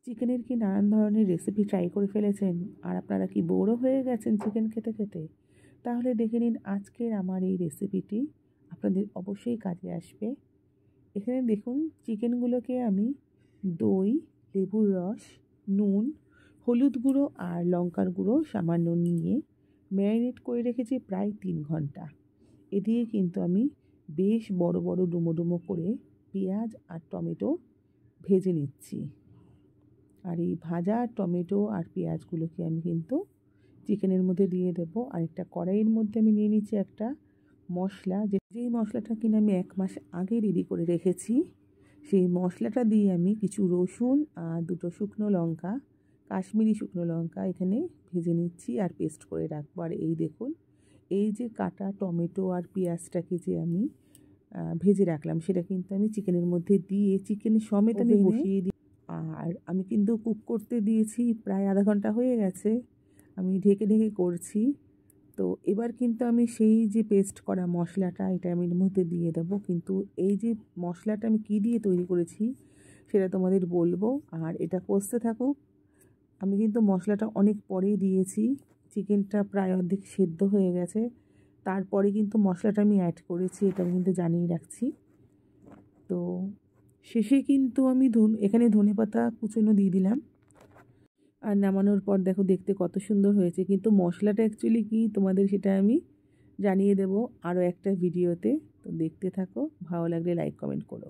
চিকেনের কি নানান ধরনের রেসিপি ট্রাই করে ফেলেছেন আর আপনারা কি বোরও হয়ে গেছেন চিকেন খেতে খেতে? তাহলে দেখে নিন আজকের আমার এই রেসিপিটি আপনাদের অবশ্যই কাজে আসবে। এখানে দেখুন চিকেনগুলোকে আমি দই, লেবুর রস, নুন, হলুদ গুঁড়ো আর লঙ্কার গুঁড়ো সামান্য নিয়ে ম্যারিনেট করে রেখেছি প্রায় ৩ ঘন্টা। এ দিয়ে কিন্তু আমি বেশ বড় বড় ডুমো ডুমো করে পেঁয়াজ আর টমেটো ভেজে নিচ্ছি। আর এই ভাজা টমেটো আর পেঁয়াজগুলোকে আমি কিন্তু চিকেনের মধ্যে দিয়ে দেবো। আর একটা কড়াইয়ের মধ্যে আমি নিয়ে নিচ্ছি একটা মশলা, যেই মশলাটা কিনা আমি ১ মাস আগে রেডি করে রেখেছি। সেই মশলাটা দিয়ে আমি কিছু রসুন আর ২টো শুকনো লঙ্কা, কাশ্মীরি শুকনো লঙ্কা এখানে ভেজে নিচ্ছি আর পেস্ট করে রাখবো। আর এই দেখুন, এই যে কাটা টমেটো আর পেঁয়াজটাকে যে আমি ভেজে রাখলাম সেটা কিন্তু আমি চিকেনের মধ্যে দিয়ে চিকেন সমেত আমি বসিয়ে দিই। আর আমি কিন্তু কুক করতে দিয়েছি প্রায় আধা ঘন্টা হয়ে গেছে। আমি ঢেকে ঢেকে করছি। তো এবার কিন্তু আমি সেই যে পেস্ট করা মশলাটা এটা আমি এর মধ্যে দিয়ে দেবো। কিন্তু এই যে মশলাটা আমি কী দিয়ে তৈরি করেছি সেটা তোমাদের বলবো। আর এটা কষতে থাকুক। আমি কিন্তু মশলাটা অনেক পরেই দিয়েছি, চিকেনটা প্রায় অর্ধেক সেদ্ধ হয়ে গেছে। তারপরে কিন্তু মশলাটা আমি অ্যাড করেছি, এটা আমি কিন্তু জানিয়ে রাখছি। তো শেষে কিন্তু আমি এখানে ধনেপাতা কুচনো দিয়ে দিলাম। আর নামানোর পর দেখো দেখতে কত সুন্দর হয়েছে। কিন্তু মশলাটা অ্যাকচুয়ালি কী তোমাদের সেটা আমি জানিয়ে দেবো আরও একটা ভিডিওতে। তো দেখতে থাকো, ভালো লাগলে লাইক কমেন্ট করো।